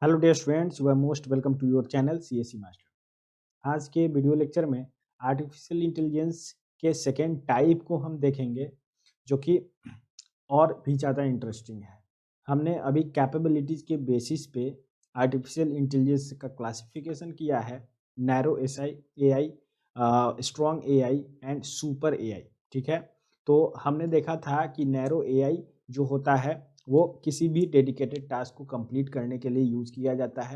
Hello dear students, you are most welcome to your channel CSE master. आज के video lecture में artificial intelligence के second type को हम देखेंगे, जो कि और भी ज़्यादा इंटरेस्टिंग है। हमने अभी कैपेबिलिटीज़ के बेसिस पे आर्टिफिशियल इंटेलिजेंस का क्लासिफिकेशन किया है: narrow AI, strong AI and super AI. ठीक है, तो हमने देखा था कि नैरो एआई जो होता है वो किसी भी डेडिकेटेड टास्क को कंप्लीट करने के लिए यूज़ किया जाता है।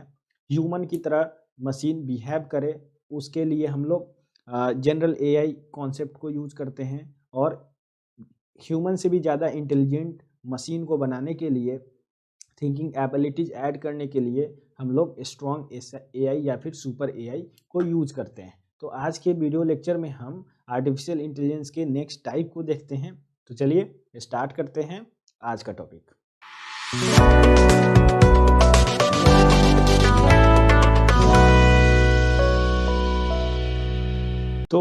ह्यूमन की तरह मशीन बिहेव करे, उसके लिए हम लोग जनरल एआई कॉन्सेप्ट को यूज़ करते हैं, और ह्यूमन से भी ज़्यादा इंटेलिजेंट मशीन को बनाने के लिए, थिंकिंग एबिलिटीज ऐड करने के लिए हम लोग स्ट्रॉन्ग एआई या फिर सुपर एआई को यूज़ करते हैं। तो आज के वीडियो लेक्चर में हम आर्टिफिशियल इंटेलिजेंस के नेक्स्ट टाइप को देखते हैं। तो चलिए स्टार्ट करते हैं आज का टॉपिक। तो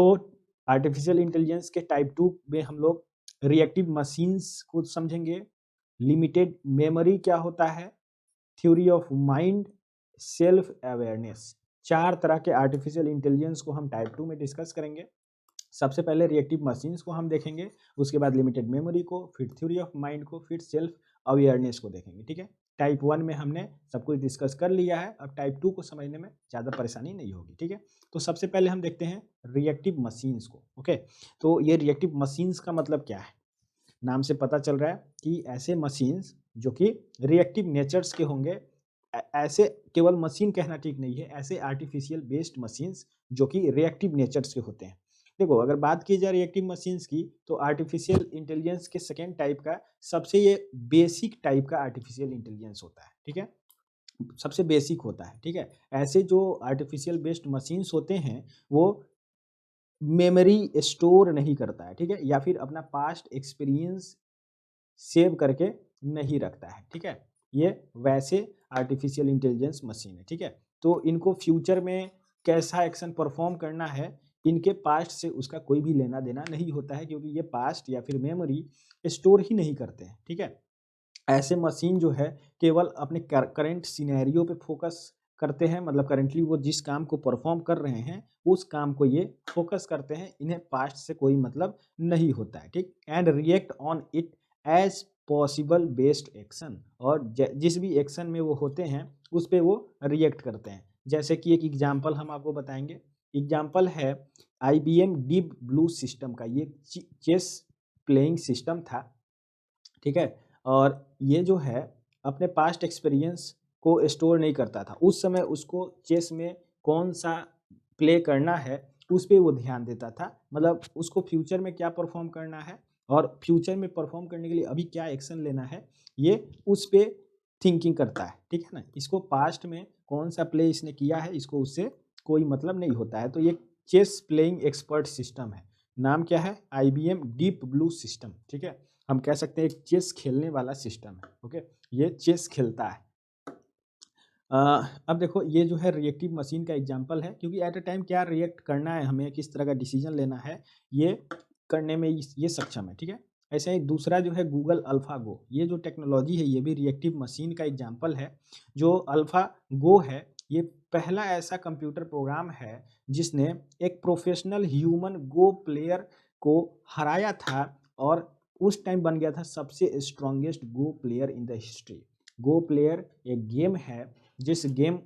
आर्टिफिशियल इंटेलिजेंस के टाइप 2 में हम लोग रिएक्टिव मशीन्स को समझेंगे, लिमिटेड मेमोरी क्या होता है, theory of mind, self awareness. 4 तरह के आर्टिफिशियल इंटेलिजेंस को हम टाइप 2 में डिस्कस करेंगे। सबसे पहले रिएक्टिव मशीन्स को हम देखेंगे, उसके बाद लिमिटेड मेमोरी को, फिर थ्योरी ऑफ माइंड को, फिर सेल्फ अवेयरनेस को देखेंगे। ठीक है, टाइप 1 में हमने सब कुछ डिस्कस कर लिया है, अब टाइप 2 को समझने में ज़्यादा परेशानी नहीं होगी। ठीक है, तो सबसे पहले हम देखते हैं रिएक्टिव मशीन्स को। ओके, तो ये रिएक्टिव मशीन्स का मतलब क्या है? नाम से पता चल रहा है कि ऐसे मशीन्स जो कि रिएक्टिव नेचर्स के होंगे। ऐसे केवल मशीन कहना ठीक नहीं है, ऐसे आर्टिफिशियल बेस्ड मशीन्स जो कि रिएक्टिव नेचर्स के होते हैं। देखो, अगर बात की जाए रिएक्टिव मशीन्स की, तो आर्टिफिशियल इंटेलिजेंस के सेकेंड टाइप का सबसे ये बेसिक टाइप का आर्टिफिशियल इंटेलिजेंस होता है। ठीक है, सबसे बेसिक होता है। ठीक है, ऐसे जो आर्टिफिशियल बेस्ड मशीन्स होते हैं वो मेमोरी स्टोर नहीं करता है। ठीक है, या फिर अपना पास्ट एक्सपीरियंस सेव करके नहीं रखता है। ठीक है, ये वैसे आर्टिफिशियल इंटेलिजेंस मशीन है। ठीक है, तो इनको फ्यूचर में कैसा एक्शन परफॉर्म करना है, इनके पास्ट से उसका कोई भी लेना देना नहीं होता है, क्योंकि ये पास्ट या फिर मेमोरी स्टोर ही नहीं करते हैं। ठीक है, ऐसे मशीन जो है केवल अपने करंट सिनेरियो पे फोकस करते हैं, मतलब करेंटली वो जिस काम को परफॉर्म कर रहे हैं उस काम को ये फोकस करते हैं, इन्हें पास्ट से कोई मतलब नहीं होता है। ठीक, and react on it as possible based action, और जिस भी एक्शन में वो होते हैं उस पर वो रिएक्ट करते हैं। जैसे कि एक एग्जाम्पल हम आपको बताएंगे। एग्जाम्पल है IBM डीप ब्लू सिस्टम का। ये चेस प्लेइंग सिस्टम था। ठीक है, और ये जो है अपने पास्ट एक्सपीरियंस को स्टोर नहीं करता था। उस समय उसको चेस में कौन सा प्ले करना है उस पर वो ध्यान देता था, मतलब उसको फ्यूचर में क्या परफॉर्म करना है और फ्यूचर में परफॉर्म करने के लिए अभी क्या एक्शन लेना है, ये उस पर थिंकिंग करता है। ठीक है ना, इसको पास्ट में कौन सा प्ले इसने किया है इसको उससे कोई मतलब नहीं होता है। तो ये चेस प्लेइंग एक्सपर्ट सिस्टम है। नाम क्या है? IBM deep blue system. ठीक है, हम कह सकते हैं एक चेस खेलने वाला सिस्टम है। ओके, ये चेस खेलता है। अब देखो, ये जो है रिएक्टिव मशीन का एग्जांपल है, क्योंकि एट अ टाइम क्या रिएक्ट करना है, हमें किस तरह का डिसीजन लेना है, ये करने में ये सक्षम है। ठीक है, ऐसे ही दूसरा जो है गूगल अल्फागो। ये जो टेक्नोलॉजी है ये भी रिएक्टिव मशीन का एग्जांपल है। जो अल्फागो है ये पहला ऐसा कंप्यूटर प्रोग्राम है जिसने एक प्रोफेशनल ह्यूमन गो प्लेयर को हराया था, और उस टाइम बन गया था सबसे strongest go player in the history. Go player एक गेम है जिस गेम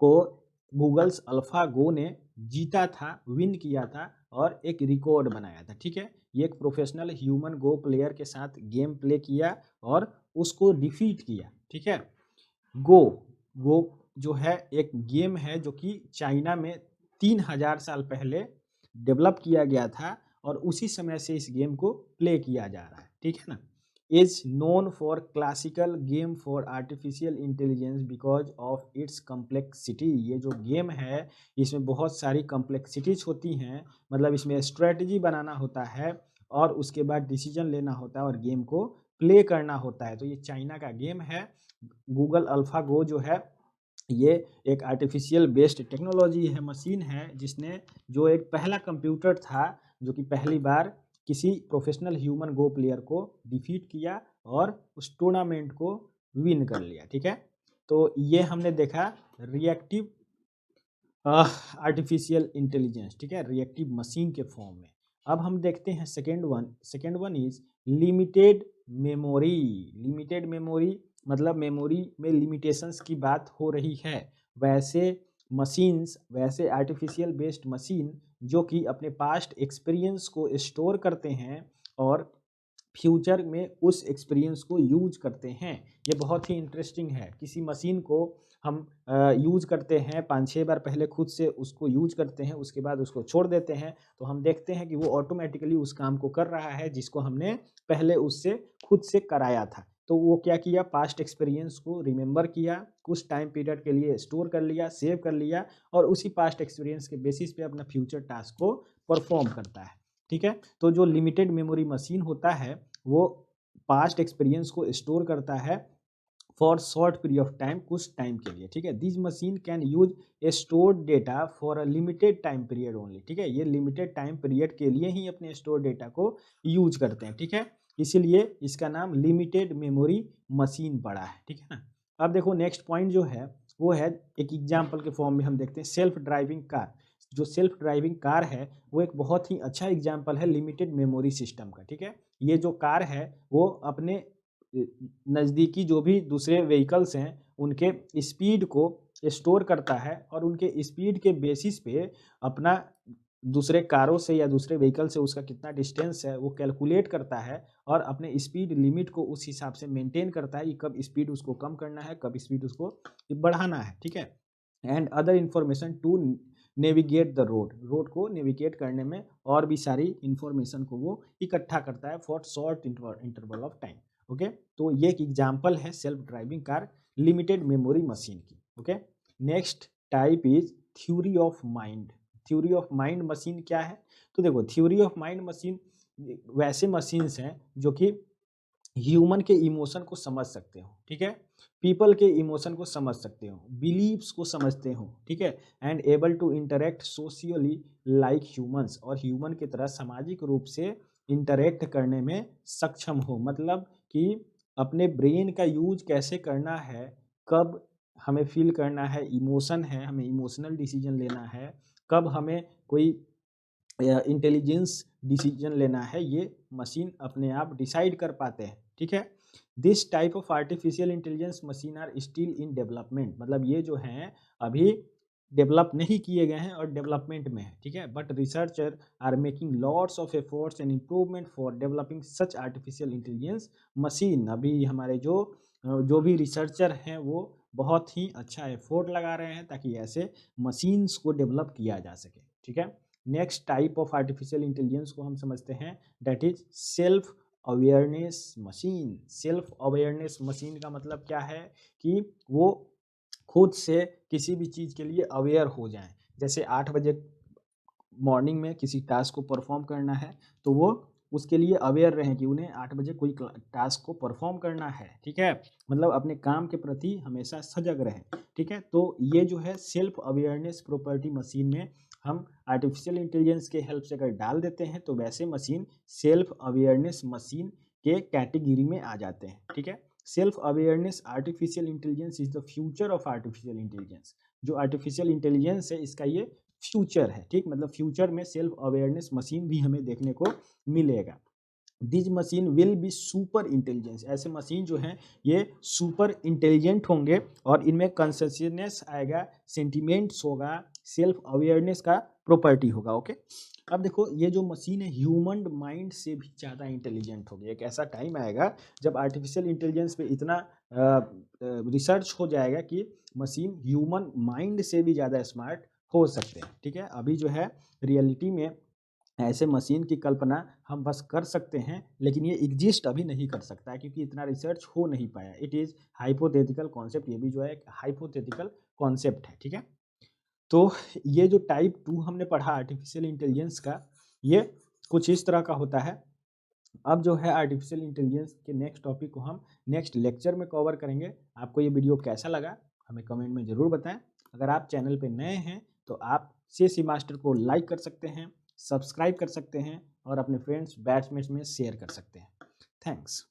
को गूगल्स अल्फा गो ने जीता था, विन किया था और एक रिकॉर्ड बनाया था। ठीक है, ये एक प्रोफेशनल ह्यूमन गो प्लेयर के साथ गेम प्ले किया और उसको डिफीट किया। ठीक है, गो गो जो है एक गेम है जो कि चाइना में 3000 साल पहले डेवलप किया गया था, और उसी समय से इस गेम को प्ले किया जा रहा है। ठीक है ना, is known for classical game for artificial intelligence because of its complexity. ये जो गेम है इसमें बहुत सारी कम्प्लेक्सिटीज होती हैं, मतलब इसमें स्ट्रेटजी बनाना होता है और उसके बाद डिसीजन लेना होता है और गेम को प्ले करना होता है। तो ये चाइना का गेम है। गूगल अल्फागो जो है ये एक आर्टिफिशियल बेस्ड टेक्नोलॉजी है, मशीन है, जिसने जो एक पहला कंप्यूटर था जो कि पहली बार किसी प्रोफेशनल ह्यूमन गो प्लेयर को डिफीट किया और उस टूर्नामेंट को विन कर लिया। ठीक है, तो ये हमने देखा रिएक्टिव आर्टिफिशियल इंटेलिजेंस, ठीक है, रिएक्टिव मशीन के फॉर्म में। अब हम देखते हैं second one is limited memory. Limited memory मतलब मेमोरी में लिमिटेशंस की बात हो रही है। वैसे मशीन्स, वैसे आर्टिफिशियल बेस्ड मशीन जो कि अपने पास्ट एक्सपीरियंस को स्टोर करते हैं और फ्यूचर में उस एक्सपीरियंस को यूज करते हैं। ये बहुत ही इंटरेस्टिंग है। किसी मशीन को हम यूज करते हैं 5-6 बार, पहले खुद से उसको यूज करते हैं, उसके बाद उसको छोड़ देते हैं, तो हम देखते हैं कि वो ऑटोमेटिकली उस काम को कर रहा है जिसको हमने पहले उससे खुद से कराया था। तो वो क्या किया, पास्ट एक्सपीरियंस को रिमेंबर किया, कुछ टाइम पीरियड के लिए स्टोर कर लिया, सेव कर लिया, और उसी पास्ट एक्सपीरियंस के बेसिस पे अपना फ्यूचर टास्क को परफॉर्म करता है। ठीक है, तो जो लिमिटेड मेमोरी मशीन होता है वो पास्ट एक्सपीरियंस को स्टोर करता है for short period of time, कुछ टाइम के लिए। ठीक है, this machine can use A stored data for a limited time period only. ठीक है, ये लिमिटेड टाइम पीरियड के लिए ही अपने स्टोर डेटा को यूज करते हैं। ठीक है, इसीलिए इसका नाम लिमिटेड मेमोरी मशीन पड़ा है। ठीक है ना। अब देखो नेक्स्ट पॉइंट जो है वो है, एक एग्जाम्पल के फॉर्म में हम देखते हैं सेल्फ ड्राइविंग कार। जो सेल्फ ड्राइविंग कार है वो एक बहुत ही अच्छा एग्जाम्पल है लिमिटेड मेमोरी सिस्टम का। ठीक है, ये जो कार है वो अपने नज़दीकी जो भी दूसरे व्हीकल्स हैं उनके स्पीड को स्टोर करता है और उनके स्पीड के बेसिस पे अपना दूसरे कारों से या दूसरे व्हीकल से उसका कितना डिस्टेंस है वो कैलकुलेट करता है और अपने स्पीड लिमिट को उस हिसाब से मेंटेन करता है कि कब स्पीड उसको कम करना है, कब स्पीड उसको बढ़ाना है। ठीक है, and other information to navigate the road को नेविगेट करने में और भी सारी इंफॉर्मेशन को वो इकट्ठा करता है for short interval of time. Okay, तो ये एक एग्जांपल है self driving car limited memory machine की। Okay, next type is theory of mind. Theory of mind machine क्या है, तो देखो थ्योरी ऑफ माइंड मशीन वैसे मशीन्स हैं जो कि ह्यूमन के इमोशन को समझ सकते हो। ठीक है, पीपल के इमोशन को समझ सकते हो, बिलीव्स को समझते हो। ठीक है, and able to interact socially like humans, और ह्यूमन की तरह सामाजिक रूप से इंटरेक्ट करने में सक्षम हो। मतलब कि अपने ब्रेन का यूज कैसे करना है, कब हमें फील करना है, इमोशन है, हमें इमोशनल डिसीजन लेना है, कब हमें कोई इंटेलिजेंस डिसीजन लेना है, ये मशीन अपने आप डिसाइड कर पाते हैं। ठीक है, this type of artificial intelligence machine are still in development. मतलब ये जो हैं अभी डेवलप नहीं किए गए हैं और डेवलपमेंट में है। ठीक है, but researcher are making lots of efforts and improvement for developing such artificial intelligence machine. अभी हमारे जो भी रिसर्चर हैं वो बहुत ही अच्छा एफर्ट लगा रहे हैं ताकि ऐसे मशीन्स को डेवलप किया जा सके। ठीक है, next type of artificial intelligence को हम समझते हैं, that is self awareness machine. Self awareness machine का मतलब क्या है कि वो खुद से किसी भी चीज़ के लिए अवेयर हो जाएं। जैसे 8 बजे मॉर्निंग में किसी टास्क को परफॉर्म करना है तो वो उसके लिए अवेयर रहें कि उन्हें 8 बजे कोई टास्क को परफॉर्म करना है। ठीक है, मतलब अपने काम के प्रति हमेशा सजग रहें। ठीक है, तो ये जो है सेल्फ अवेयरनेस प्रॉपर्टी मशीन में हम आर्टिफिशियल इंटेलिजेंस के हेल्प से अगर डाल देते हैं तो वैसे मशीन सेल्फ अवेयरनेस मशीन के कैटेगरी में आ जाते हैं। ठीक है, self awareness artificial intelligence is the future of artificial intelligence. जो आर्टिफिशियल इंटेलिजेंस है इसका ये फ्यूचर है। ठीक, मतलब फ्यूचर में सेल्फ अवेयरनेस मशीन भी हमें देखने को मिलेगा। This machine will be super intelligence. ऐसे मशीन जो हैं ये सुपर इंटेलिजेंट होंगे और इनमें कॉन्शियसनेस आएगा, सेंटिमेंट्स होगा, सेल्फ अवेयरनेस का प्रॉपर्टी होगा। ओके, अब देखो ये जो मशीन है ह्यूमन माइंड से भी ज़्यादा इंटेलिजेंट होगी। एक ऐसा टाइम आएगा जब आर्टिफिशियल इंटेलिजेंस पे इतना रिसर्च हो जाएगा कि मशीन ह्यूमन माइंड से भी ज़्यादा स्मार्ट हो सकते हैं। ठीक है, अभी जो है रियलिटी में ऐसे मशीन की कल्पना हम बस कर सकते हैं, लेकिन ये एग्जिस्ट अभी नहीं कर सकता है क्योंकि इतना रिसर्च हो नहीं पाया। It is hypothetical concept. ये भी जो है एक हाइपोथेटिकल कॉन्सेप्ट है। ठीक है, तो ये जो टाइप 2 हमने पढ़ा आर्टिफिशियल इंटेलिजेंस का, ये कुछ इस तरह का होता है। अब जो है आर्टिफिशियल इंटेलिजेंस के नेक्स्ट टॉपिक को हम नेक्स्ट लेक्चर में कवर करेंगे। आपको ये वीडियो कैसा लगा हमें कमेंट में ज़रूर बताएं। अगर आप चैनल पे नए हैं तो आप सीएससी मास्टर को लाइक कर सकते हैं, सब्सक्राइब कर सकते हैं और अपने फ्रेंड्स बैचमेट्स में शेयर कर सकते हैं। थैंक्स।